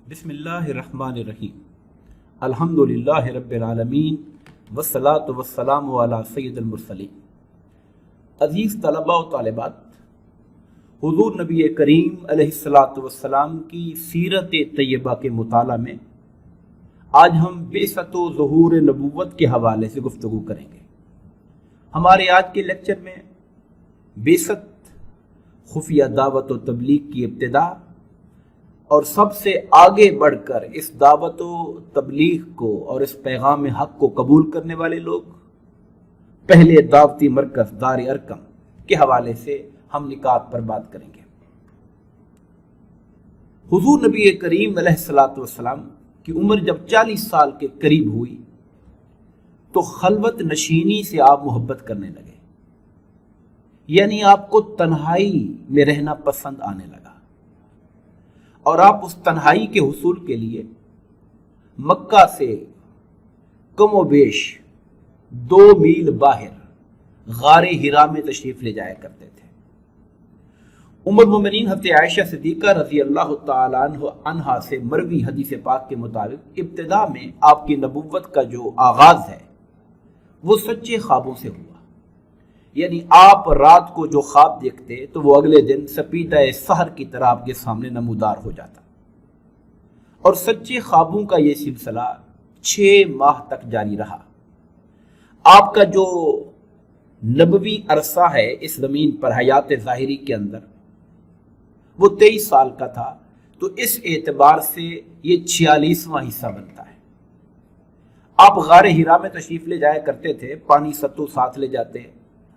بسم اللہ الرحمن الرحیم الحمدللہ رب العالمین والصلاة والسلام علی سید المرسلین۔ عزیز طلباء و طالبات، حضور نبی کریم علیہ الصلاۃ والسلام کی سیرت طیبہ کے مطالعہ میں آج ہم بعثت و ظہور نبوت کے حوالے سے گفتگو کریں گے۔ ہمارے آج کے لیکچر میں بعثت، خفیہ دعوت و تبلیغ کی ابتدا اور سب سے آگے بڑھ کر اس دعوت و تبلیغ کو اور اس پیغام حق کو قبول کرنے والے لوگ، پہلے دعوتی مرکز دار ارقم کے حوالے سے ہم نکات پر بات کریں گے۔ حضور نبی کریم علیہ الصلاۃ والسلام کی عمر جب 40 سال کے قریب ہوئی تو خلوت نشینی سے آپ محبت کرنے لگے، یعنی آپ کو تنہائی میں رہنا پسند آنے لگا، اور آپ اس تنہائی کے حصول کے لیے مکہ سے کم و بیش 2 میل باہر غار حرا میں تشریف لے جایا کرتے تھے۔ ام المومنین حضرت عائشہ صدیقہ رضی اللہ تعالی عنہا سے مروی حدیث پاک کے مطابق ابتدا میں آپ کی نبوت کا جو آغاز ہے وہ سچے خوابوں سے ہوا، یعنی آپ رات کو جو خواب دیکھتے تو وہ اگلے دن سپیدہ سحر کی طرح آپ کے سامنے نمودار ہو جاتا، اور سچے خوابوں کا یہ سلسلہ 6 ماہ تک جاری رہا۔ آپ کا جو نبوی عرصہ ہے اس زمین پر حیات ظاہری کے اندر وہ 23 سال کا تھا، تو اس اعتبار سے یہ 46واں حصہ بنتا ہے۔ آپ غار حرا میں تشریف لے جایا کرتے تھے، پانی ستو ساتھ لے جاتے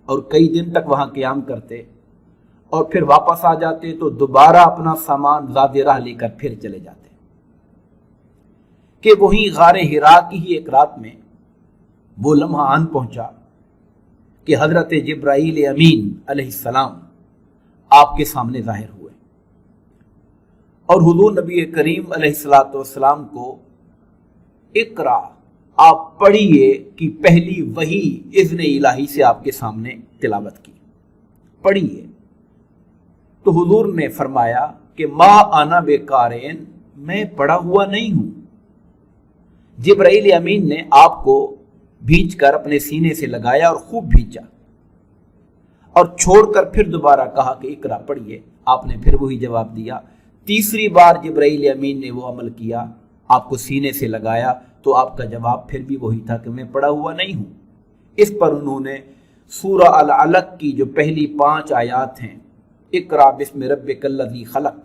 اور کئی دن تک وہاں قیام کرتے، اور پھر واپس آ جاتے تو دوبارہ اپنا سامان زاد راہ لے کر پھر چلے جاتے، کہ وہیں غار حرا کی ہی ایک رات میں وہ لمحہ آن پہنچا کہ حضرت جبرائیل امین علیہ السلام آپ کے سامنے ظاہر ہوئے، اور حضور نبی کریم علیہ الصلاۃ والسلام کو اقرا، آپ پڑھیے کی پہلی وحی اذن الہی سے آپ کے سامنے تلاوت کی، پڑھیے۔ تو حضور نے فرمایا کہ ما انا بے قارئن، میں پڑھا ہوا نہیں ہوں۔ جبرائیل امین نے آپ کو بھیج کر اپنے سینے سے لگایا اور خوب بھیجا، اور چھوڑ کر پھر دوبارہ کہا کہ اقرا پڑھیے، آپ نے پھر وہی جواب دیا۔ تیسری بار جبرائیل امین نے وہ عمل کیا، آپ کو سینے سے لگایا، تو آپ کا جواب پھر بھی وہی تھا کہ میں پڑھا ہوا نہیں ہوں۔ اس پر انہوں نے سورہ العلق کی جو پہلی 5 آیات ہیں، اقرا بسم ربک الذی خلق،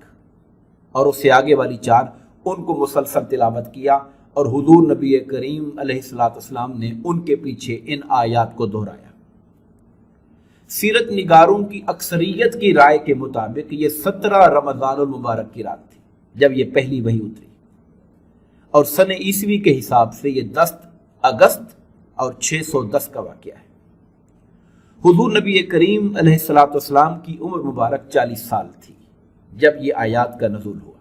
اور اس سے آگے والی 4 ان کو مسلسل تلاوت کیا، اور حضور نبی کریم علیہ الصلوۃ والسلام نے ان کے پیچھے ان آیات کو دہرایا۔ سیرت نگاروں کی اکثریت کی رائے کے مطابق یہ 17 رمضان المبارک کی رات تھی جب یہ پہلی وحی اتری، اور سن عیسوی کے حساب سے یہ 10 اگست اور 610 کا واقعہ ہے۔ حضور نبی کریم علیہ الصلوۃ والسلام کی عمر مبارک 40 سال تھی جب یہ آیات کا نزول ہوا۔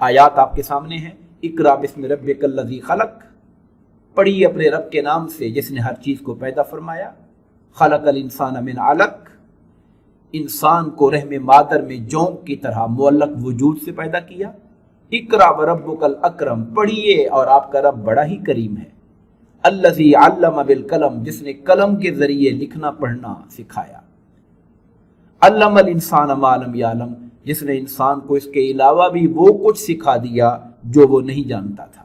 آیات آپ کے سامنے ہیں۔ اقرا بسم ربک الذی خلق، پڑھیے اپنے رب کے نام سے جس نے ہر چیز کو پیدا فرمایا۔ خلق الانسان من علق، انسان کو رحم مادر میں جونک کی طرح معلق وجود سے پیدا کیا۔ اقرا وربک الاکرم، پڑھیے اور آپ کا رب بڑا ہی کریم ہے۔ الذی علم بالقلم، جس نے قلم کے ذریعے لکھنا پڑھنا سکھایا۔ علم الانسان ما لم یعلم، جس نے انسان کو اس کے علاوہ بھی وہ کچھ سکھا دیا جو وہ نہیں جانتا تھا۔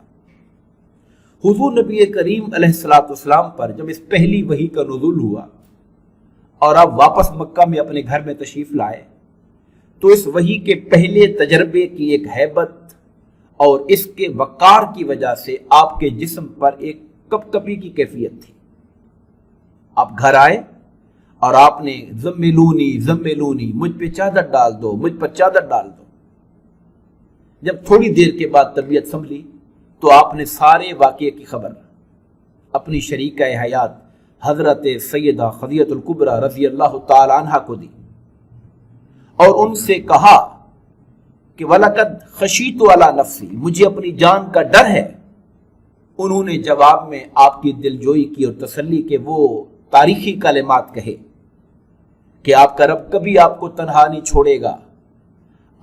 حضور نبی کریم علیہ الصلوۃ والسلام پر جب اس پہلی وحی کا نزول ہوا اور آپ واپس مکہ میں اپنے گھر میں تشریف لائے، تو اس وحی کے پہلے تجربے کی ایک ہیبت اور اس کے وقار کی وجہ سے آپ کے جسم پر ایک کپ کپی کی کیفیت تھی۔ آپ گھر آئے اور آپ نے زملونی زملونی، مجھ پہ چادر ڈال دو، مجھ پر چادر ڈال دو۔ جب تھوڑی دیر کے بعد طبیعت سنبھلی تو آپ نے سارے واقعے کی خبر اپنی شریکہ حیات حضرت سیدہ خدیجہ الکبریٰ رضی اللہ تعالی عنہا کو دی، اور ان سے کہا کہ وَلَقَدْ خَشِیتُ عَلَىٰ نَفْسِی، مجھے اپنی جان کا ڈر ہے۔ انہوں نے جواب میں آپ کی دلجوئی کی اور تسلی کے وہ تاریخی کلمات کہے کہ آپ کا رب کبھی آپ کو تنہا نہیں چھوڑے گا،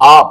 آپ